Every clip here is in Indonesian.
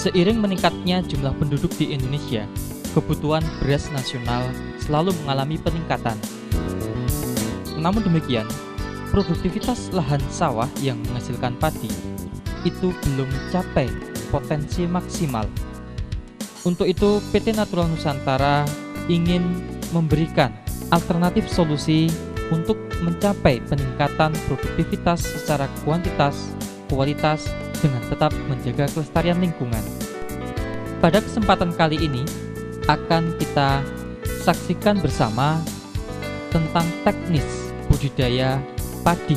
Seiring meningkatnya jumlah penduduk di Indonesia, kebutuhan beras nasional selalu mengalami peningkatan. Namun demikian, produktivitas lahan sawah yang menghasilkan padi itu belum mencapai potensi maksimal. Untuk itu, PT Natural Nusantara ingin memberikan alternatif solusi untuk mencapai peningkatan produktivitas secara kuantitas, kualitas, dengan tetap menjaga kelestarian lingkungan. Pada kesempatan kali ini, akan kita saksikan bersama tentang teknis budidaya padi.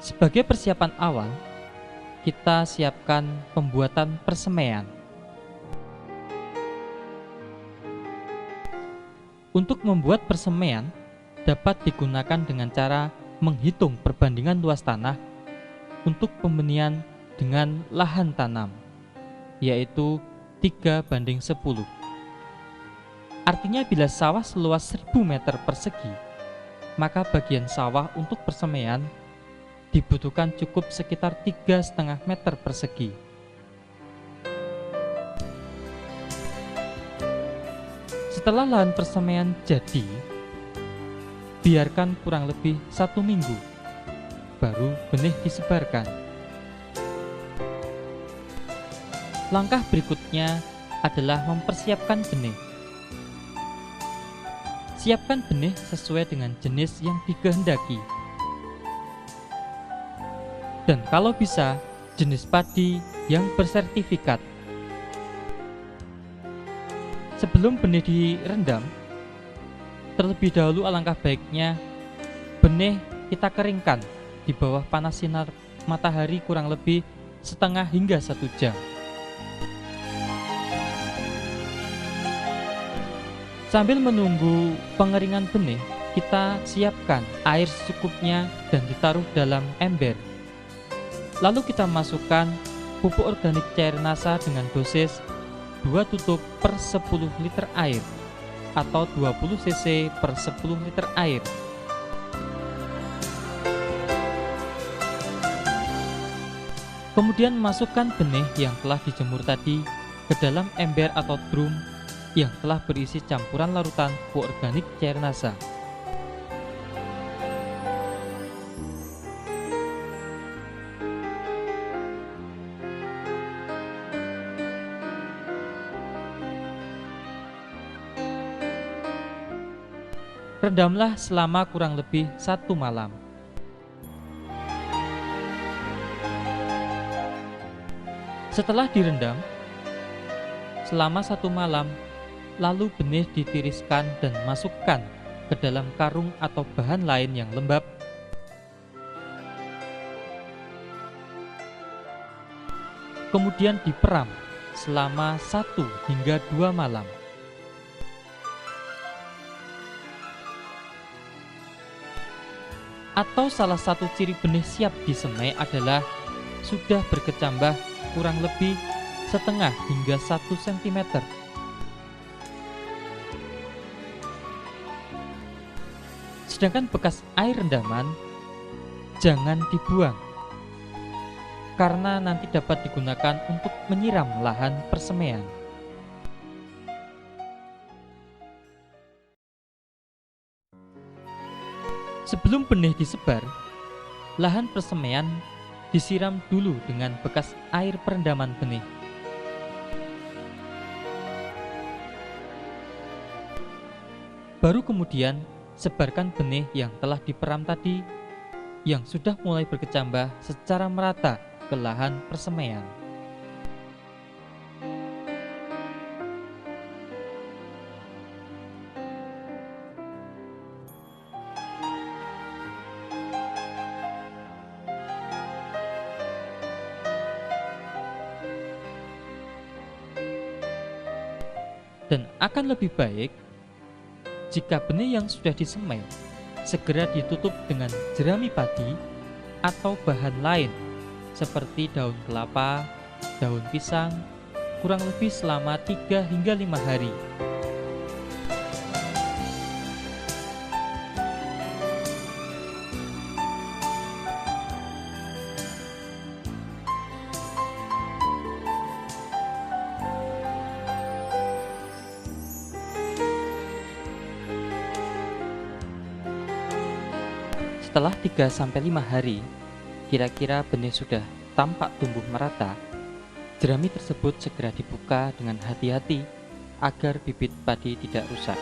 Sebagai persiapan awal, kita siapkan pembuatan persemaian. Untuk membuat persemaian dapat digunakan dengan cara menghitung perbandingan luas tanah untuk pembenihan dengan lahan tanam, yaitu 3:10. Artinya bila sawah seluas 1000 meter persegi, maka bagian sawah untuk persemaian dibutuhkan cukup sekitar 3,5 meter persegi. Setelah lahan persemaian jadi, biarkan kurang lebih 1 minggu, baru benih disebarkan. Langkah berikutnya adalah mempersiapkan benih. Siapkan benih sesuai dengan jenis yang dikehendaki. Dan kalau bisa, jenis padi yang bersertifikat. Sebelum benih direndam, terlebih dahulu alangkah baiknya benih kita keringkan di bawah panas sinar matahari kurang lebih setengah hingga 1 jam. Sambil menunggu pengeringan benih, kita siapkan air secukupnya dan ditaruh dalam ember. Lalu kita masukkan pupuk organik cair NASA dengan dosis 2 tutup per 10 liter air atau 20 cc per 10 liter air. Kemudian masukkan benih yang telah dijemur tadi ke dalam ember atau drum yang telah berisi campuran larutan pupuk organik cair NASA. Rendamlah selama kurang lebih 1 malam. Setelah direndam selama 1 malam, lalu benih ditiriskan dan masukkan ke dalam karung atau bahan lain yang lembab. Kemudian diperam selama 1 hingga 2 malam. Atau salah satu ciri benih siap disemai adalah sudah berkecambah kurang lebih setengah hingga 1 cm. Sedangkan bekas air rendaman jangan dibuang, karena nanti dapat digunakan untuk menyiram lahan persemaian. Sebelum benih disebar, lahan persemaian disiram dulu dengan bekas air perendaman benih. Baru kemudian sebarkan benih yang telah diperam tadi yang sudah mulai berkecambah secara merata ke lahan persemaian. Dan akan lebih baik jika benih yang sudah disemai segera ditutup dengan jerami padi atau bahan lain seperti daun kelapa, daun pisang, kurang lebih selama 3 hingga 5 hari. Setelah 3-5 hari, kira-kira benih sudah tampak tumbuh merata. Jerami tersebut segera dibuka dengan hati-hati agar bibit padi tidak rusak.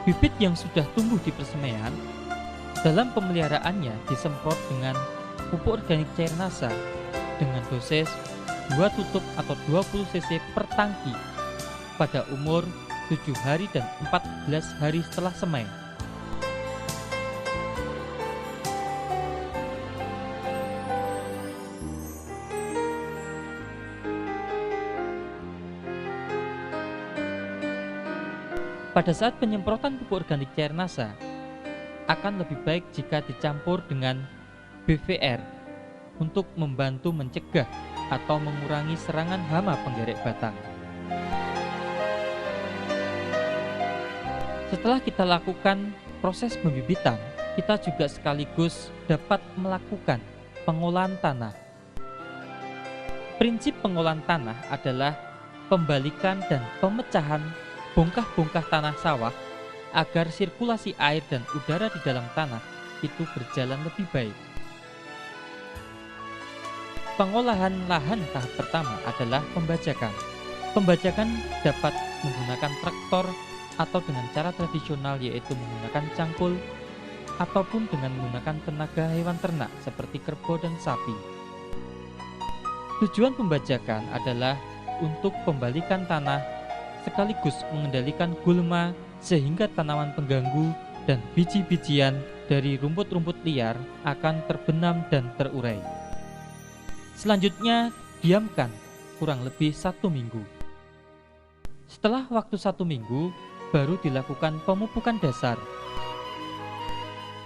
Bibit yang sudah tumbuh di persemaian, dalam pemeliharaannya disemprot dengan pupuk organik cair NASA dengan dosis 2 tutup atau 20 cc per tangki pada umur 7 hari dan 14 hari setelah semai. Pada saat penyemprotan pupuk organik cair NASA, akan lebih baik jika dicampur dengan BVR untuk membantu mencegah atau mengurangi serangan hama penggerek batang. Setelah kita lakukan proses pembibitan, kita juga sekaligus dapat melakukan pengolahan tanah. Prinsip pengolahan tanah adalah pembalikan dan pemecahan bongkah-bongkah tanah sawah agar sirkulasi air dan udara di dalam tanah itu berjalan lebih baik. Pengolahan lahan tahap pertama adalah pembajakan. Pembajakan dapat menggunakan traktor atau dengan cara tradisional yaitu menggunakan cangkul ataupun dengan menggunakan tenaga hewan ternak seperti kerbau dan sapi. Tujuan pembajakan adalah untuk pembalikan tanah sekaligus mengendalikan gulma sehingga tanaman pengganggu dan biji-bijian dari rumput-rumput liar akan terbenam dan terurai. Selanjutnya, diamkan kurang lebih 1 minggu. Setelah waktu 1 minggu, baru dilakukan pemupukan dasar.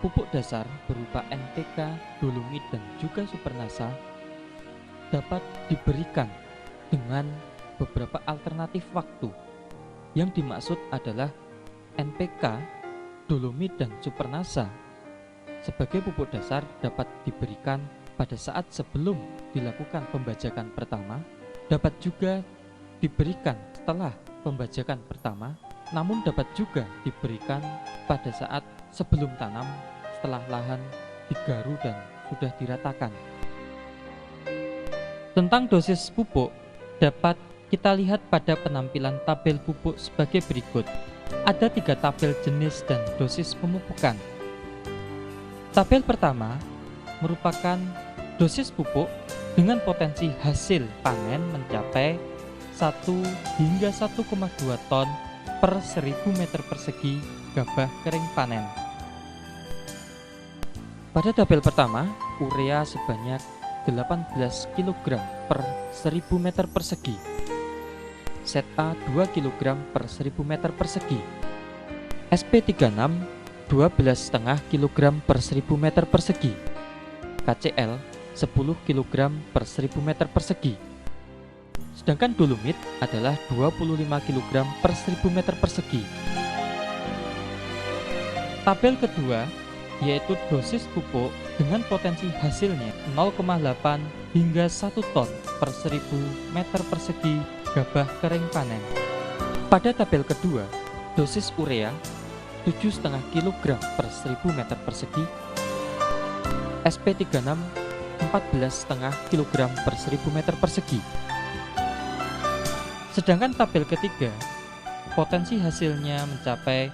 Pupuk dasar berupa NPK, dolomit, dan juga supernasa dapat diberikan dengan beberapa alternatif waktu. Yang dimaksud adalah NPK, dolomit, dan supernasa sebagai pupuk dasar dapat diberikan pada saat sebelum dilakukan pembajakan pertama, dapat juga diberikan setelah pembajakan pertama, namun dapat juga diberikan pada saat sebelum tanam setelah lahan digaru dan sudah diratakan. Tentang dosis pupuk dapat kita lihat pada penampilan tabel pupuk sebagai berikut. Ada 3 tabel jenis dan dosis pemupukan. Tabel pertama merupakan dosis pupuk dengan potensi hasil panen mencapai 1 hingga 1,2 ton per 1000 meter persegi gabah kering panen. Pada tabel pertama, urea sebanyak 18 kg per 1000 meter persegi, ZA 2 kg per 1000 meter persegi, SP36 12,5 kg per 1000 meter persegi, KCl 10 kg per 1000 meter persegi. Sedangkan dolomit adalah 25 kg per 1000 meter persegi. Tabel kedua yaitu dosis pupuk dengan potensi hasilnya 0,8 hingga 1 ton per 1000 meter persegi gabah kering panen. Pada tabel kedua, dosis urea 7,5 kg per 1000 meter persegi, SP36 14,5 kg per 1000 meter persegi. Sedangkan tabel ketiga, potensi hasilnya mencapai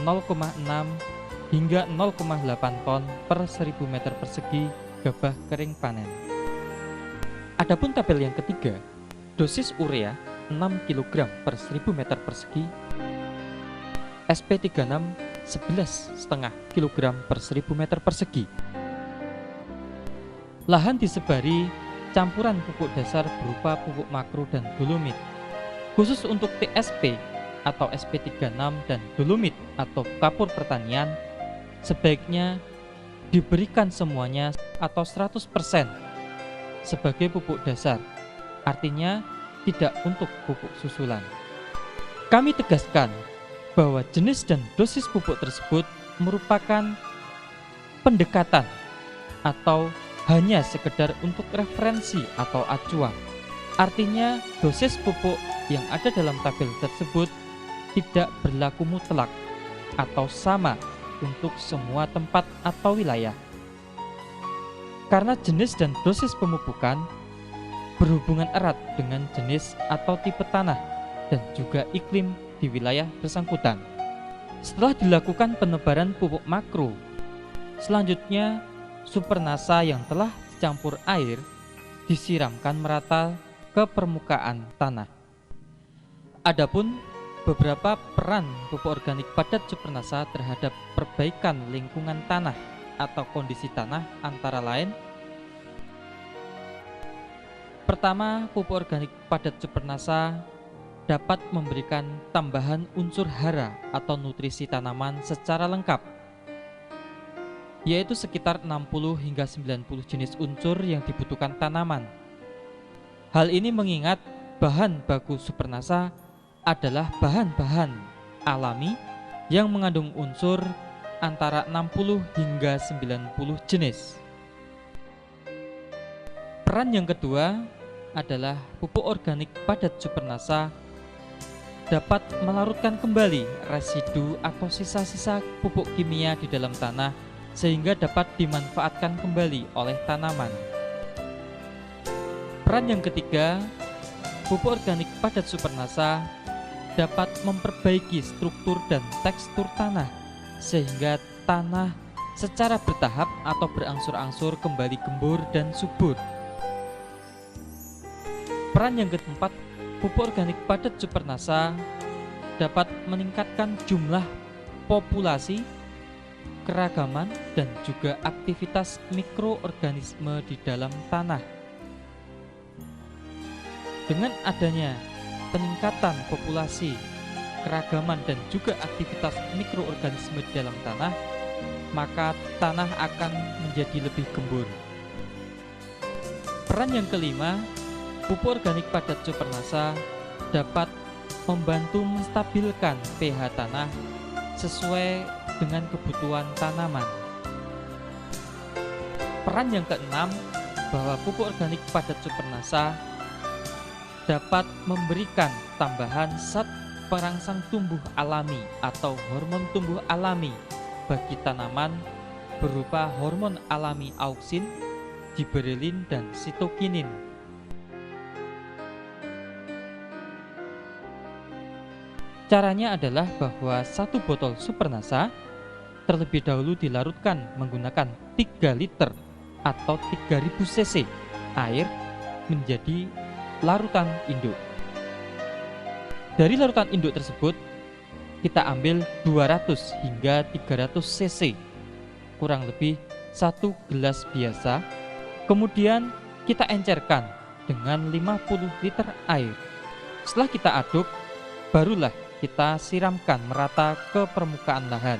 0,6 hingga 0,8 ton per 1000 meter persegi gabah kering panen. Adapun tabel yang ketiga, dosis urea 6 kg per 1000 meter persegi, SP36 11,5 kg per 1000 meter persegi. Lahan disebari campuran pupuk dasar berupa pupuk makro dan dolomit. Khusus untuk TSP atau SP36 dan dolomit atau kapur pertanian, sebaiknya diberikan semuanya atau 100% sebagai pupuk dasar, artinya tidak untuk pupuk susulan. Kami tegaskan bahwa jenis dan dosis pupuk tersebut merupakan pendekatan atau hanya sekedar untuk referensi atau acuan. Artinya dosis pupuk yang ada dalam tabel tersebut tidak berlaku mutlak atau sama untuk semua tempat atau wilayah. Karena jenis dan dosis pemupukan berhubungan erat dengan jenis atau tipe tanah dan juga iklim di wilayah bersangkutan. Setelah dilakukan penebaran pupuk makro, selanjutnya supernasa yang telah dicampur air disiramkan merata ke permukaan tanah. Adapun beberapa peran pupuk organik padat supernasa terhadap perbaikan lingkungan tanah atau kondisi tanah antara lain: pertama, pupuk organik padat supernasa dapat memberikan tambahan unsur hara atau nutrisi tanaman secara lengkap, yaitu sekitar 60 hingga 90 jenis unsur yang dibutuhkan tanaman. Hal ini mengingat bahan baku supernasa adalah bahan-bahan alami yang mengandung unsur antara 60 hingga 90 jenis. Peran yang kedua adalah pupuk organik padat supernasa dapat melarutkan kembali residu atau sisa-sisa pupuk kimia di dalam tanah sehingga dapat dimanfaatkan kembali oleh tanaman. Peran yang ketiga, pupuk organik padat supernasa dapat memperbaiki struktur dan tekstur tanah sehingga tanah secara bertahap atau berangsur-angsur kembali gembur dan subur. Peran yang keempat, pupuk organik padat supernasa dapat meningkatkan jumlah populasi, keragaman, dan juga aktivitas mikroorganisme di dalam tanah. Dengan adanya peningkatan populasi, keragaman, dan juga aktivitas mikroorganisme di dalam tanah, maka tanah akan menjadi lebih gembur. Peran yang kelima, pupuk organik padat supernasa dapat membantu menstabilkan pH tanah sesuai dengan kebutuhan tanaman. Peran yang keenam, bahwa pupuk organik padat supernasa dapat memberikan tambahan zat perangsang tumbuh alami atau hormon tumbuh alami bagi tanaman berupa hormon alami auksin, giberelin, dan sitokinin. Caranya adalah bahwa satu botol supernasa terlebih dahulu dilarutkan menggunakan 3 liter atau 3000 cc air menjadi larutan induk. Dari larutan induk tersebut kita ambil 200 hingga 300 cc, kurang lebih 1 gelas biasa. Kemudian kita encerkan dengan 50 liter air. Setelah kita aduk, barulah kita siramkan merata ke permukaan lahan.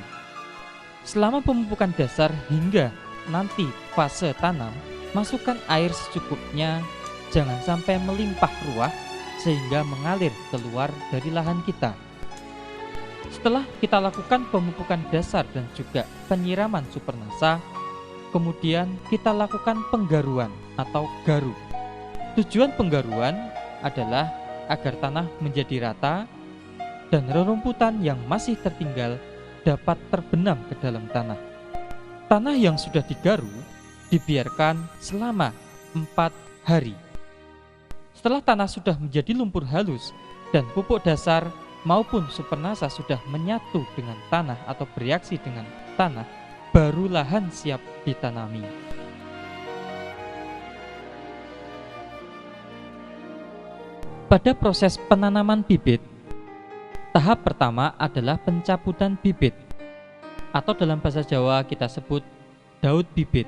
Selama pemupukan dasar hingga nanti fase tanam, masukkan air secukupnya, jangan sampai melimpah ruah sehingga mengalir keluar dari lahan kita. Setelah kita lakukan pemupukan dasar dan juga penyiraman supernasa, kemudian kita lakukan penggaruan atau garuk. Tujuan penggaruan adalah agar tanah menjadi rata dan rerumputan yang masih tertinggal dapat terbenam ke dalam tanah. Tanah yang sudah digaru dibiarkan selama 4 hari. Setelah tanah sudah menjadi lumpur halus dan pupuk dasar maupun supernasa sudah menyatu dengan tanah atau bereaksi dengan tanah, baru lahan siap ditanami. Pada proses penanaman bibit, tahap pertama adalah pencabutan bibit, atau dalam bahasa Jawa kita sebut daud bibit.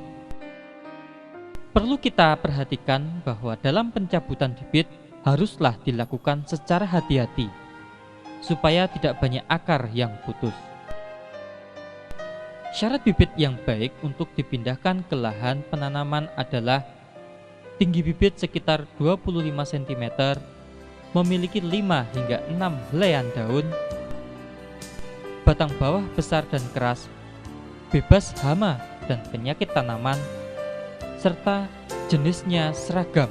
Perlu kita perhatikan bahwa dalam pencabutan bibit haruslah dilakukan secara hati-hati, supaya tidak banyak akar yang putus. Syarat bibit yang baik untuk dipindahkan ke lahan penanaman adalah tinggi bibit sekitar 25 cm, memiliki 5 hingga 6 helaian daun, batang bawah besar dan keras, bebas hama dan penyakit tanaman, serta jenisnya seragam.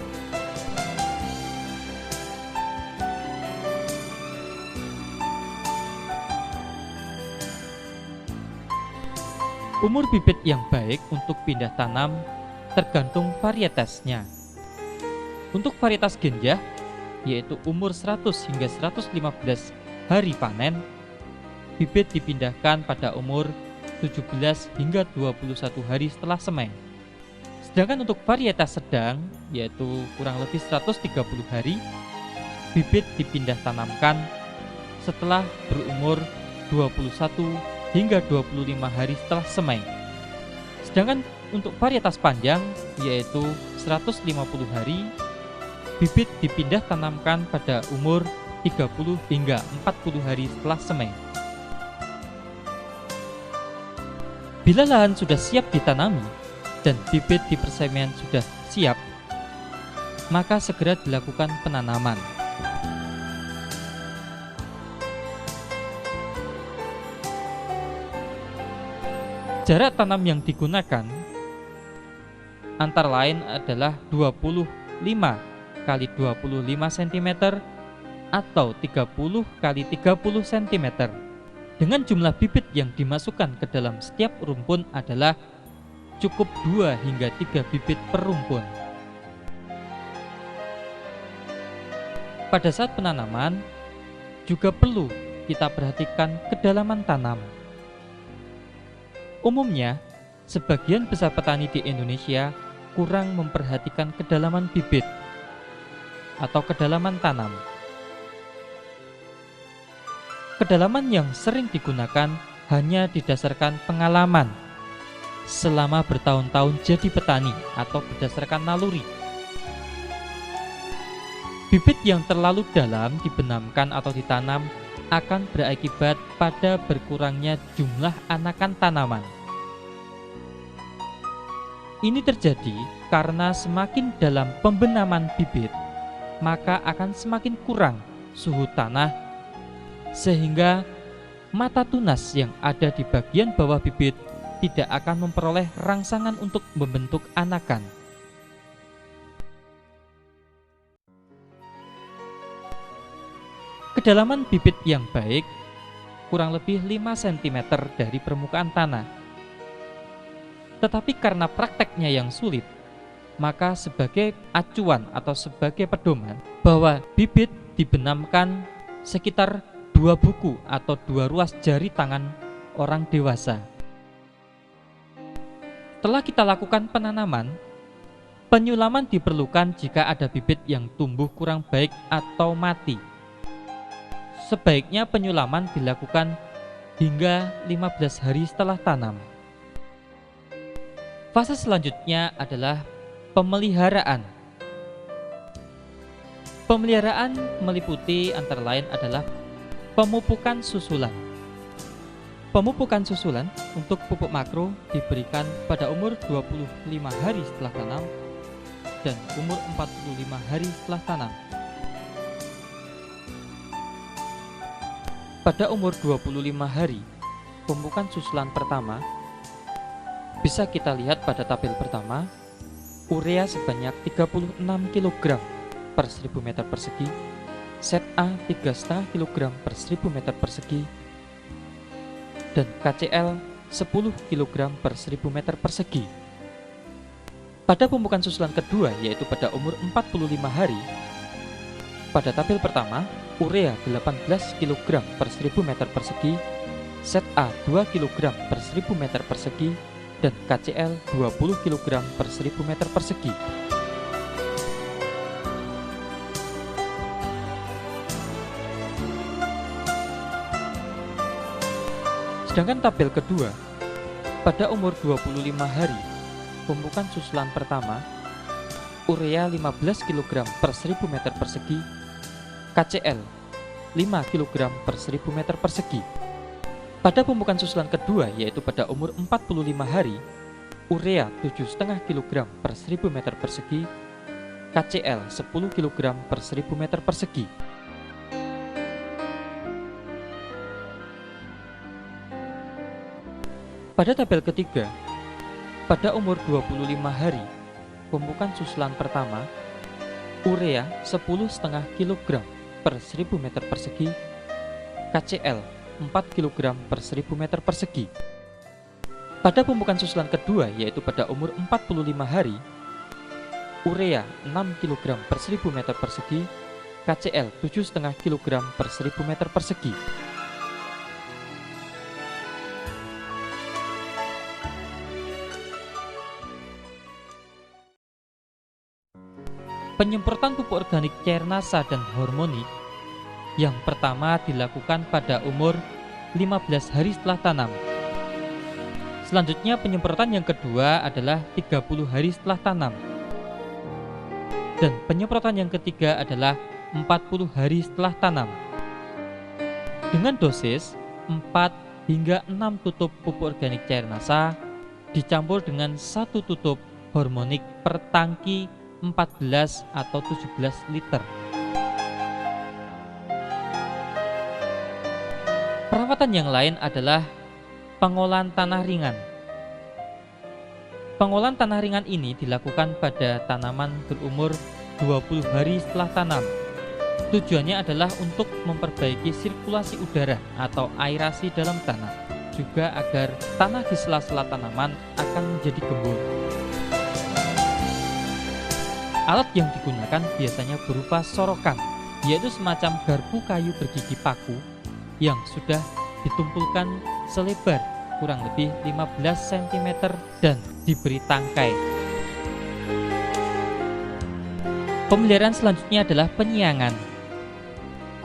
Umur bibit yang baik untuk pindah tanam tergantung varietasnya. Untuk varietas genjah, yaitu umur 100 hingga 115 hari panen, bibit dipindahkan pada umur 17 hingga 21 hari setelah semai. Sedangkan untuk varietas sedang, yaitu kurang lebih 130 hari, bibit dipindah tanamkan setelah berumur 21 hingga 25 hari setelah semai. Sedangkan untuk varietas panjang, yaitu 150 hari, bibit dipindah tanamkan pada umur 30 hingga 40 hari setelah semai. Bila lahan sudah siap ditanami dan bibit di persemian sudah siap, maka segera dilakukan penanaman. Jarak tanam yang digunakan antara lain adalah 25 kali 25 cm atau 30 kali 30 cm. Dengan jumlah bibit yang dimasukkan ke dalam setiap rumpun adalah cukup 2 hingga 3 bibit per rumpun. Pada saat penanaman juga perlu kita perhatikan kedalaman tanam. Umumnya, sebagian besar petani di Indonesia kurang memperhatikan kedalaman bibit atau kedalaman tanam. Kedalaman yang sering digunakan hanya didasarkan pengalaman selama bertahun-tahun jadi petani atau berdasarkan naluri. Bibit yang terlalu dalam dibenamkan atau ditanam akan berakibat pada berkurangnya jumlah anakan tanaman. Ini terjadi karena semakin dalam pembenaman bibit, maka akan semakin kurang suhu tanah, sehingga mata tunas yang ada di bagian bawah bibit tidak akan memperoleh rangsangan untuk membentuk anakan. Kedalaman bibit yang baik kurang lebih 5 cm dari permukaan tanah. Tetapi karena prakteknya yang sulit, maka sebagai acuan atau sebagai pedoman bahwa bibit dibenamkan sekitar 2 buku atau 2 ruas jari tangan orang dewasa. Setelah kita lakukan penanaman, penyulaman diperlukan jika ada bibit yang tumbuh kurang baik atau mati. Sebaiknya penyulaman dilakukan hingga 15 hari setelah tanam. Fase selanjutnya adalah pemeliharaan. Pemeliharaan meliputi antara lain adalah pemupukan susulan. Pemupukan susulan untuk pupuk makro diberikan pada umur 25 hari setelah tanam dan umur 45 hari setelah tanam. Pada umur 25 hari, pemupukan susulan pertama bisa kita lihat pada tabel pertama, urea sebanyak 36 kg per 1000 meter persegi, set A 3,5 kg per 1000 meter persegi, dan KCl 10 kg per 1000 meter persegi. Pada pemupukan susulan kedua, yaitu pada umur 45 hari, pada tabel pertama, urea 18 kg per 1000 meter persegi, set A 2 kg per 1000 meter persegi, dan KCl 20 kg per 1000 meter persegi. Sedangkan tabel kedua, pada umur 25 hari, pemupukan susulan pertama urea 15 kg per 1000 meter persegi, KCl 5 kg per 1000 meter persegi. Pada pemupukan susulan kedua, yaitu pada umur 45 hari, urea 7,5 kg per 1000 meter persegi, KCl 10 kg per 1000 meter persegi. Pada tabel ketiga, pada umur 25 hari, pemupukan susulan pertama, urea 10,5 kg per 1000 meter persegi, KCl 4 kg per 1000 meter persegi. Pada pemupukan susulan kedua, yaitu pada umur 45 hari, urea 6 kg per 1000 meter persegi, KCl 7,5 kg per 1000 meter persegi. Penyemprotan pupuk organik cairnasa dan hormonik yang pertama dilakukan pada umur 15 hari setelah tanam. Selanjutnya penyemprotan yang kedua adalah 30 hari setelah tanam. Dan penyemprotan yang ketiga adalah 40 hari setelah tanam. Dengan dosis 4 hingga 6 tutup pupuk organik cairnasa dicampur dengan 1 tutup hormonik per tangki 14 atau 17 liter. Perawatan yang lain adalah pengolahan tanah ringan. Pengolahan tanah ringan ini dilakukan pada tanaman berumur 20 hari setelah tanam. Tujuannya adalah untuk memperbaiki sirkulasi udara atau aerasi dalam tanah, juga agar tanah di sela-sela tanaman akan menjadi gembur. Alat yang digunakan biasanya berupa sorokan, yaitu semacam garpu kayu bergigi paku yang sudah ditumpulkan selebar kurang lebih 15 cm dan diberi tangkai. Pemeliharaan selanjutnya adalah penyiangan.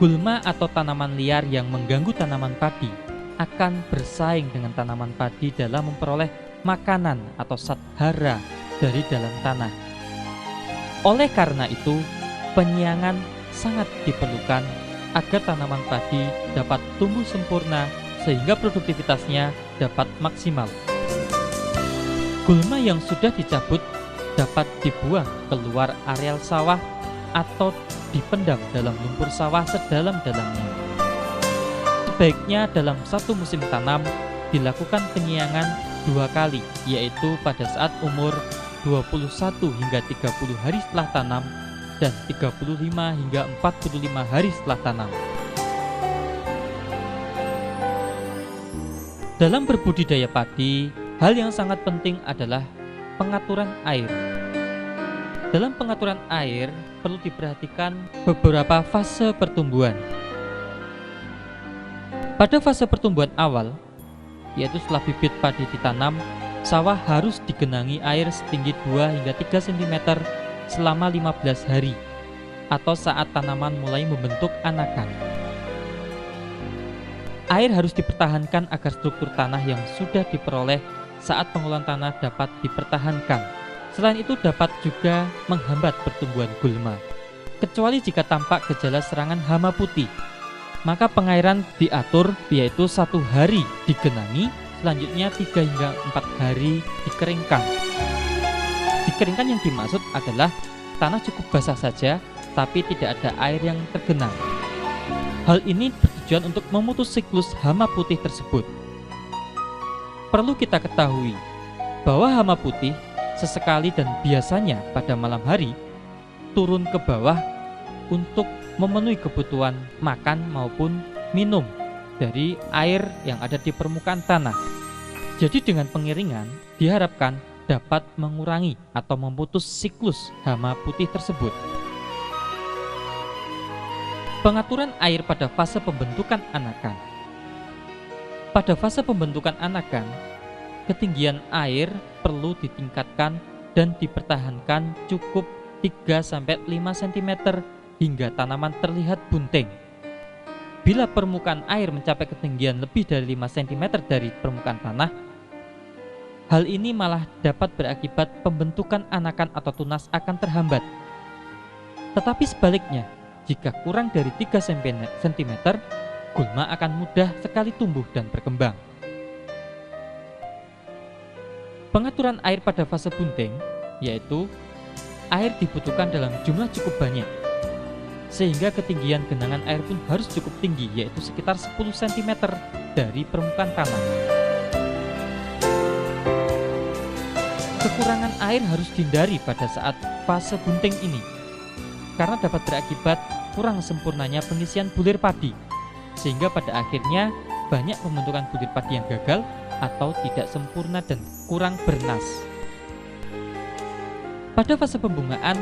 Gulma atau tanaman liar yang mengganggu tanaman padi akan bersaing dengan tanaman padi dalam memperoleh makanan atau zat hara dari dalam tanah. Oleh karena itu, penyiangan sangat diperlukan agar tanaman padi dapat tumbuh sempurna sehingga produktivitasnya dapat maksimal. Gulma yang sudah dicabut dapat dibuang keluar areal sawah atau dipendam dalam lumpur sawah sedalam-dalamnya. Sebaiknya dalam satu musim tanam dilakukan penyiangan 2 kali, yaitu pada saat umur 21 hingga 30 hari setelah tanam dan 35 hingga 45 hari setelah tanam. Dalam berbudidaya padi, hal yang sangat penting adalah pengaturan air. Dalam pengaturan air perlu diperhatikan beberapa fase pertumbuhan. Pada fase pertumbuhan awal, yaitu setelah bibit padi ditanam, sawah harus digenangi air setinggi 2 hingga 3 cm selama 15 hari atau saat tanaman mulai membentuk anakan. Air harus dipertahankan agar struktur tanah yang sudah diperoleh saat pengolahan tanah dapat dipertahankan. Selain itu dapat juga menghambat pertumbuhan gulma. Kecuali jika tampak gejala serangan hama putih, maka pengairan diatur, yaitu 1 hari digenangi, selanjutnya 3 hingga 4 hari dikeringkan. Dikeringkan yang dimaksud adalah tanah cukup basah saja, tapi tidak ada air yang tergenang. Hal ini bertujuan untuk memutus siklus hama putih tersebut. Perlu kita ketahui bahwa hama putih sesekali dan biasanya pada malam hari turun ke bawah untuk memenuhi kebutuhan makan maupun minum dari air yang ada di permukaan tanah. Jadi dengan pengiringan diharapkan dapat mengurangi atau memutus siklus hama putih tersebut. Pengaturan air pada fase pembentukan anakan. Pada fase pembentukan anakan, ketinggian air perlu ditingkatkan dan dipertahankan cukup 3-5 cm hingga tanaman terlihat bunting. Bila permukaan air mencapai ketinggian lebih dari 5 cm dari permukaan tanah, Hal ini malah dapat berakibat pembentukan anakan atau tunas akan terhambat. Tetapi sebaliknya, jika kurang dari 3 cm, gulma akan mudah sekali tumbuh dan berkembang. Pengaturan air pada fase bunting, yaitu air dibutuhkan dalam jumlah cukup banyak, sehingga ketinggian genangan air pun harus cukup tinggi, yaitu sekitar 10 cm dari permukaan tanah. Kekurangan air harus dihindari pada saat fase bunting ini, karena dapat berakibat kurang sempurnanya pengisian bulir padi, sehingga pada akhirnya banyak pembentukan bulir padi yang gagal atau tidak sempurna dan kurang bernas. Pada fase pembungaan,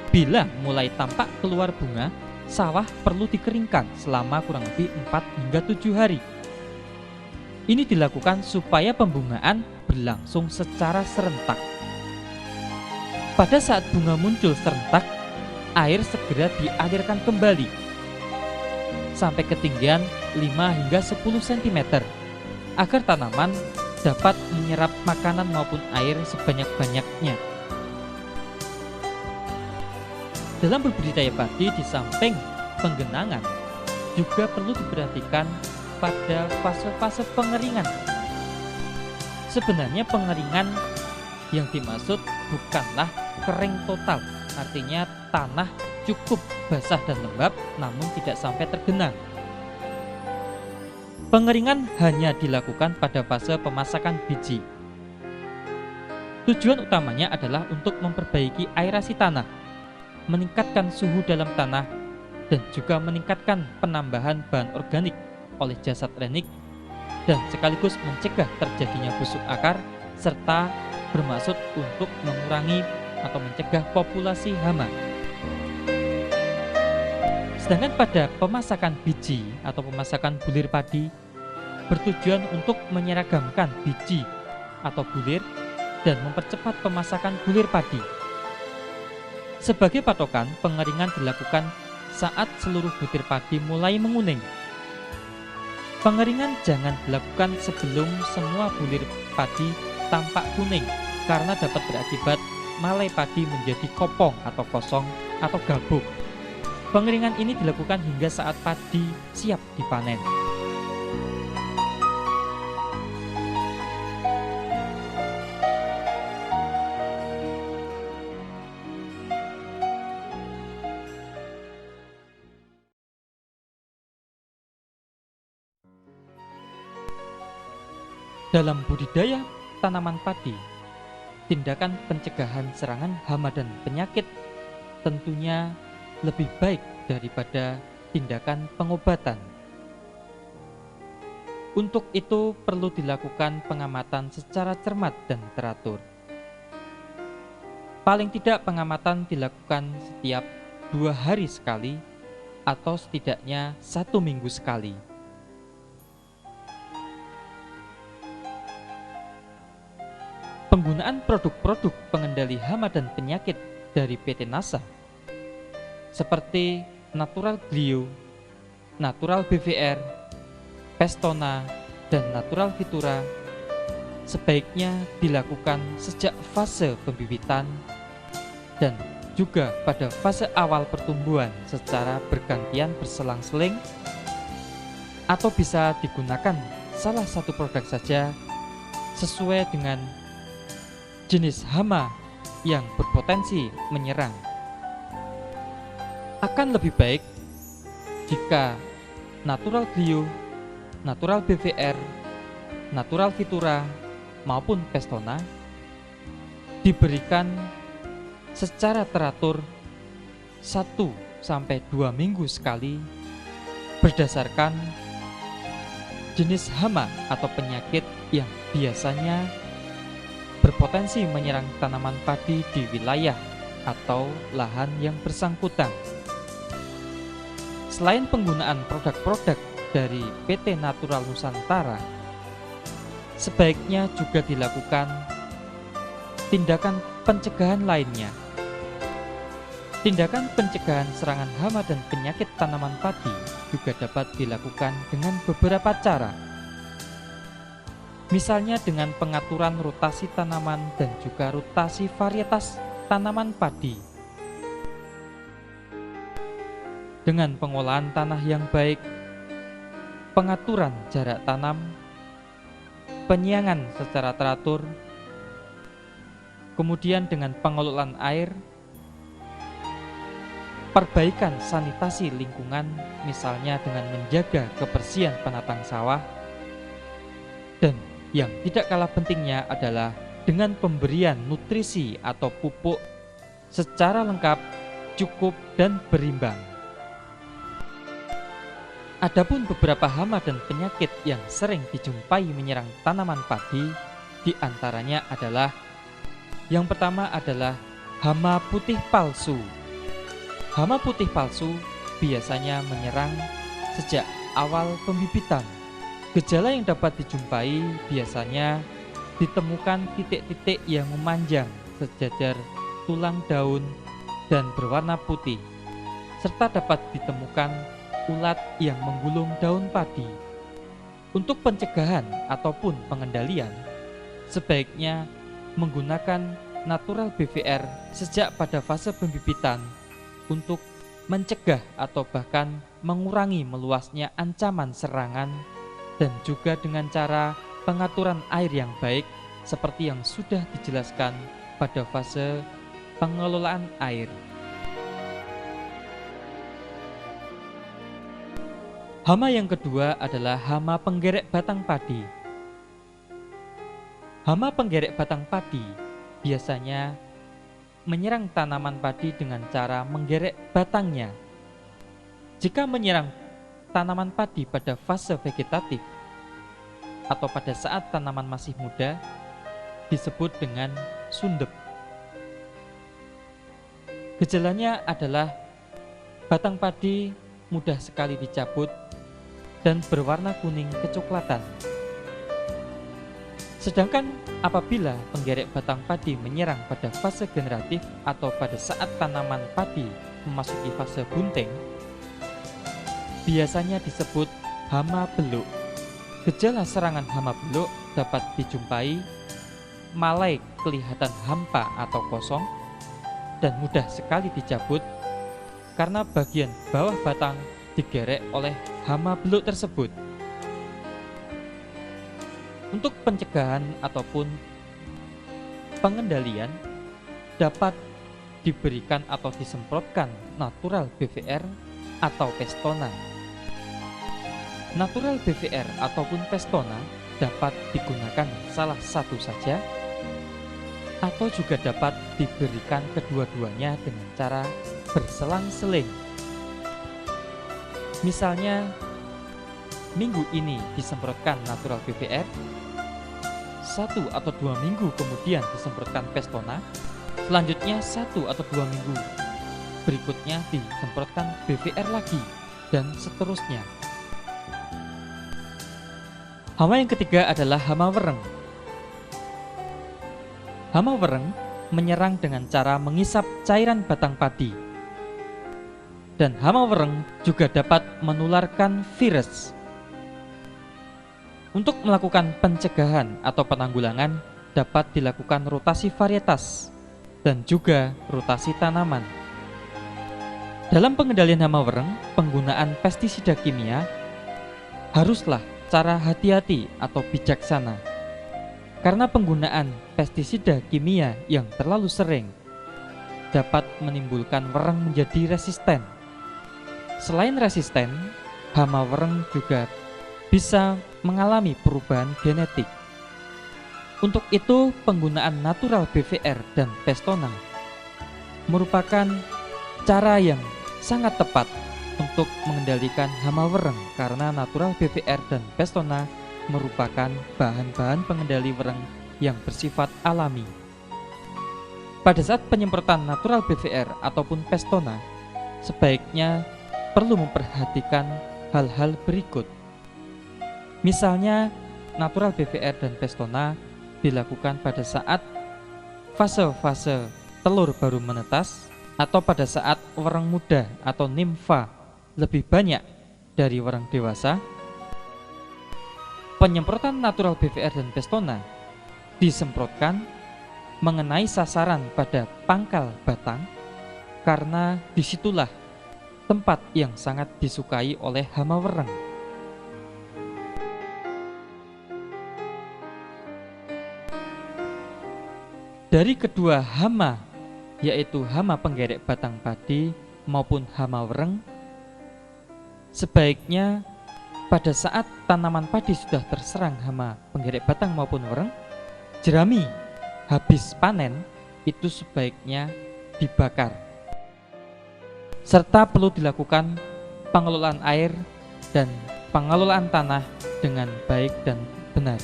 bila mulai tampak keluar bunga, sawah perlu dikeringkan selama kurang lebih 4 hingga 7 hari. Ini dilakukan supaya pembungaan berlangsung secara serentak. Pada saat bunga muncul serentak, air segera dialirkan kembali sampai ketinggian 5 hingga 10 cm agar tanaman dapat menyerap makanan maupun air sebanyak-banyaknya. Dalam berbudidaya padi, di samping penggenangan juga perlu diperhatikan pada fase-fase pengeringan. Sebenarnya pengeringan yang dimaksud bukanlah kering total, artinya tanah cukup basah dan lembab namun tidak sampai tergenang. Pengeringan hanya dilakukan pada fase pemasakan biji. Tujuan utamanya adalah untuk memperbaiki aerasi tanah, meningkatkan suhu dalam tanah, dan juga meningkatkan penambahan bahan organik oleh jasad renik, dan sekaligus mencegah terjadinya busuk akar, serta bermaksud untuk mengurangi atau mencegah populasi hama. Sedangkan pada pemasakan biji atau pemasakan bulir padi bertujuan untuk menyeragamkan biji atau bulir dan mempercepat pemasakan bulir padi. Sebagai patokan, pengeringan dilakukan saat seluruh butir padi mulai menguning. Pengeringan jangan dilakukan sebelum semua bulir padi tampak kuning, karena dapat berakibat malai padi menjadi kopong atau kosong atau gabuk. Pengeringan ini dilakukan hingga saat padi siap dipanen. Dalam budidaya tanaman padi, tindakan pencegahan serangan hama dan penyakit tentunya lebih baik daripada tindakan pengobatan. Untuk itu perlu dilakukan pengamatan secara cermat dan teratur. Paling tidak pengamatan dilakukan setiap 2 hari sekali atau setidaknya 1 minggu sekali. Penggunaan produk-produk pengendali hama dan penyakit dari PT NASA seperti Natural Glio, Natural BVR, Pestona, dan Natural Vitura sebaiknya dilakukan sejak fase pembibitan dan juga pada fase awal pertumbuhan secara bergantian berselang-seling, atau bisa digunakan salah satu produk saja sesuai dengan jenis hama yang berpotensi menyerang. Akan lebih baik jika Natural Glio, Natural BVR, Natural Vitura maupun Pestona diberikan secara teratur 1-2 minggu sekali berdasarkan jenis hama atau penyakit yang biasanya berpotensi menyerang tanaman padi di wilayah atau lahan yang bersangkutan. Selain penggunaan produk-produk dari PT Natural Nusantara, sebaiknya juga dilakukan tindakan pencegahan lainnya. Tindakan pencegahan serangan hama dan penyakit tanaman padi juga dapat dilakukan dengan beberapa cara. Misalnya dengan pengaturan rotasi tanaman dan juga rotasi varietas tanaman padi. Dengan pengolahan tanah yang baik, pengaturan jarak tanam, penyiangan secara teratur, kemudian dengan pengelolaan air, perbaikan sanitasi lingkungan, misalnya dengan menjaga kebersihan penatang sawah, dan yang tidak kalah pentingnya adalah dengan pemberian nutrisi atau pupuk secara lengkap, cukup, dan berimbang. Adapun beberapa hama dan penyakit yang sering dijumpai menyerang tanaman padi, diantaranya adalah yang pertama adalah hama putih palsu. Hama putih palsu biasanya menyerang sejak awal pembibitan. Gejala yang dapat dijumpai biasanya ditemukan titik-titik yang memanjang sejajar tulang daun dan berwarna putih, serta dapat ditemukan ulat yang menggulung daun padi. Untuk pencegahan ataupun pengendalian, sebaiknya menggunakan natural BVR sejak pada fase pembibitan untuk mencegah atau bahkan mengurangi meluasnya ancaman serangan, dan juga dengan cara pengaturan air yang baik seperti yang sudah dijelaskan pada fase pengelolaan air. Hama yang kedua adalah hama penggerek batang padi. Hama penggerek batang padi biasanya menyerang tanaman padi dengan cara menggerek batangnya. Jika menyerang tanaman padi pada fase vegetatif atau pada saat tanaman masih muda, disebut dengan sundep. Gejalanya adalah batang padi mudah sekali dicabut dan berwarna kuning kecoklatan. Sedangkan apabila penggerek batang padi menyerang pada fase generatif atau pada saat tanaman padi memasuki fase bunting, biasanya disebut hama beluk. Gejala serangan hama beluk dapat dijumpai malai kelihatan hampa atau kosong dan mudah sekali dicabut karena bagian bawah batang digerek oleh hama beluk tersebut. Untuk pencegahan ataupun pengendalian dapat diberikan atau disemprotkan natural BVR atau Pestona. Natural BVR ataupun Pestona dapat digunakan salah satu saja atau juga dapat diberikan kedua-duanya dengan cara berselang-seling. Misalnya, minggu ini disemprotkan natural BVR, 1 atau 2 minggu kemudian disemprotkan Pestona, selanjutnya 1 atau 2 minggu berikutnya disemprotkan BVR lagi, dan seterusnya. Hama yang ketiga adalah hama wereng. Hama wereng menyerang dengan cara mengisap cairan batang padi. Dan hama wereng juga dapat menularkan virus. Untuk melakukan pencegahan atau penanggulangan dapat dilakukan rotasi varietas dan juga rotasi tanaman. Dalam pengendalian hama wereng, penggunaan pestisida kimia haruslah cara hati-hati atau bijaksana. Karena penggunaan pestisida kimia yang terlalu sering dapat menimbulkan wereng menjadi resisten. Selain resisten, hama wereng juga bisa mengalami perubahan genetik. Untuk itu, penggunaan natural BVR dan Pestona merupakan cara yang sangat tepat untuk mengendalikan hama wereng, karena natural BVR dan Pestona merupakan bahan-bahan pengendali wereng yang bersifat alami. Pada saat penyemprotan natural BVR ataupun Pestona, sebaiknya perlu memperhatikan hal-hal berikut. Misalnya, natural BVR dan Pestona dilakukan pada saat fase-fase telur baru menetas atau pada saat wereng muda atau nimfa lebih banyak dari wereng dewasa. Penyemprotan natural BVR dan Pestona disemprotkan mengenai sasaran pada pangkal batang karena disitulah tempat yang sangat disukai oleh hama wereng. Dari kedua hama, yaitu hama penggerek batang padi maupun hama wereng, sebaiknya pada saat tanaman padi sudah terserang hama penggerek batang maupun wereng, jerami habis panen itu sebaiknya dibakar. Serta perlu dilakukan pengelolaan air dan pengelolaan tanah dengan baik dan benar.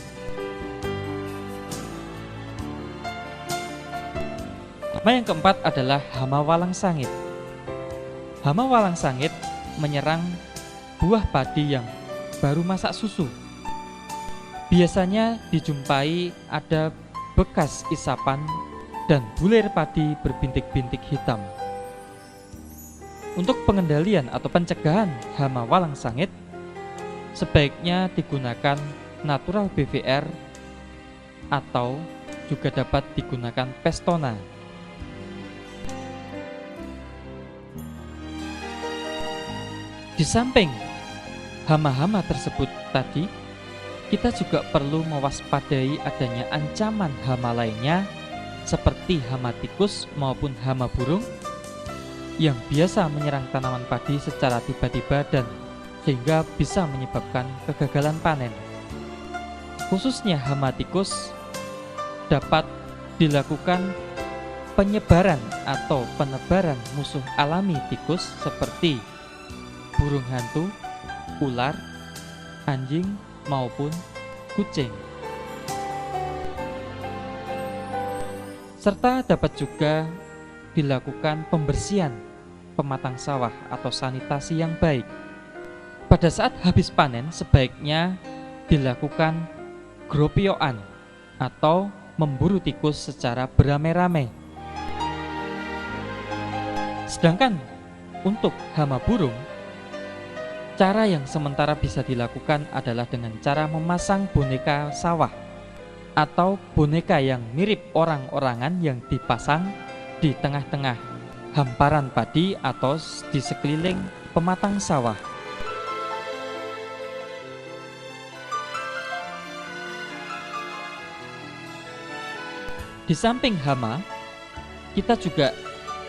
Hama yang keempat adalah hama walang sangit. Hama walang sangit menyerang buah padi yang baru masak susu. Biasanya dijumpai ada bekas isapan dan bulir padi berbintik-bintik hitam. Untuk pengendalian atau pencegahan hama walang sangit, sebaiknya digunakan natural BVR atau juga dapat digunakan Pestona. Di samping hama-hama tersebut tadi, kita juga perlu mewaspadai adanya ancaman hama lainnya seperti hama tikus maupun hama burung yang biasa menyerang tanaman padi secara tiba-tiba dan sehingga bisa menyebabkan kegagalan panen. Khususnya hama tikus dapat dilakukan penyebaran atau penebaran musuh alami tikus seperti burung hantu, ular, anjing, maupun kucing. Serta dapat juga dilakukan pembersihan pematang sawah atau sanitasi yang baik. Pada saat habis panen sebaiknya dilakukan gropioan atau memburu tikus secara beramai-ramai. Sedangkan untuk hama burung, cara yang sementara bisa dilakukan adalah dengan cara memasang boneka sawah atau boneka yang mirip orang-orangan yang dipasang di tengah-tengah hamparan padi atau di sekeliling pematang sawah. Di samping hama, kita juga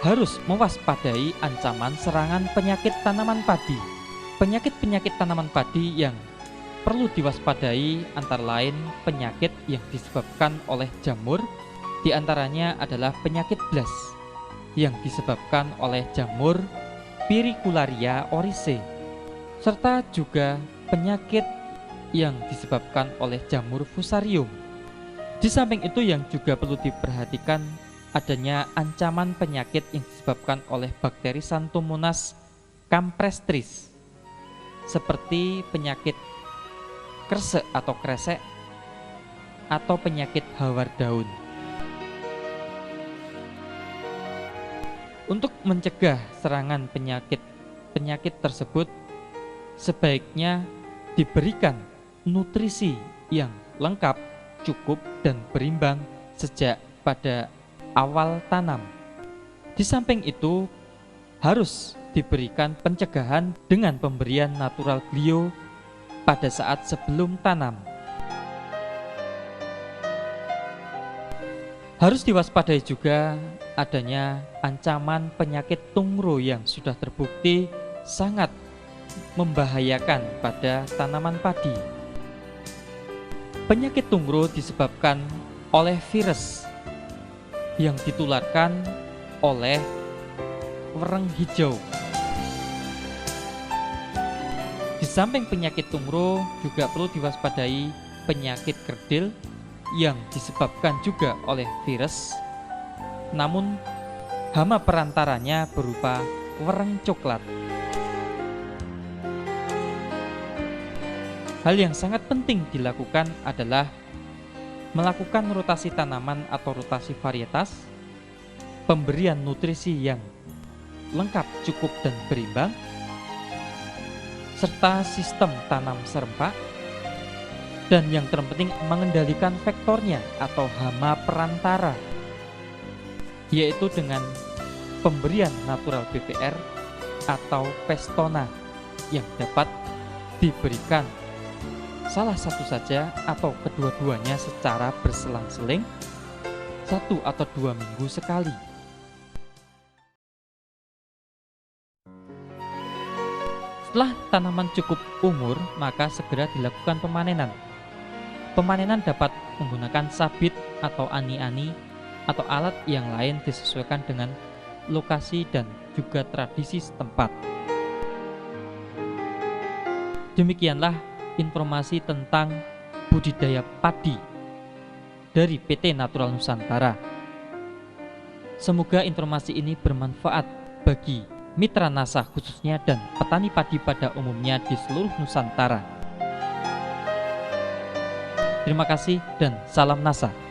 harus mewaspadai ancaman serangan penyakit tanaman padi. Penyakit-penyakit tanaman padi yang perlu diwaspadai antara lain penyakit yang disebabkan oleh jamur, diantaranya adalah penyakit blas yang disebabkan oleh jamur Pyricularia oryzae, serta juga penyakit yang disebabkan oleh jamur Fusarium. Di samping itu yang juga perlu diperhatikan adanya ancaman penyakit yang disebabkan oleh bakteri Xanthomonas campestris seperti penyakit kresek atau kresek atau penyakit hawar daun. Untuk mencegah serangan penyakit tersebut, sebaiknya diberikan nutrisi yang lengkap, cukup, dan berimbang sejak pada awal tanam. Di samping itu, harus diberikan pencegahan dengan pemberian natural glio pada saat sebelum tanam. Harus diwaspadai juga adanya ancaman penyakit tungro yang sudah terbukti sangat membahayakan pada tanaman padi. Penyakit tungro disebabkan oleh virus yang ditularkan oleh wereng hijau. Di samping penyakit tungro juga perlu diwaspadai penyakit kerdil yang disebabkan juga oleh virus, namun hama perantaranya berupa wereng coklat. Hal yang sangat penting dilakukan adalah melakukan rotasi tanaman atau rotasi varietas, pemberian nutrisi yang lengkap, cukup, dan berimbang, serta sistem tanam serempak, Dan yang terpenting mengendalikan vektornya atau hama perantara, yaitu dengan pemberian natural BPR atau Pestona yang dapat diberikan salah satu saja atau kedua-duanya secara berselang-seling 1 atau 2 minggu sekali. Setelah tanaman cukup umur, maka segera dilakukan pemanenan. Pemanenan dapat menggunakan sabit atau ani-ani atau alat yang lain disesuaikan dengan lokasi dan juga tradisi setempat. Demikianlah informasi tentang budidaya padi dari PT Natural Nusantara. Semoga informasi ini bermanfaat bagi mitra NASA khususnya dan petani padi pada umumnya di seluruh Nusantara. Terima kasih dan salam NASA.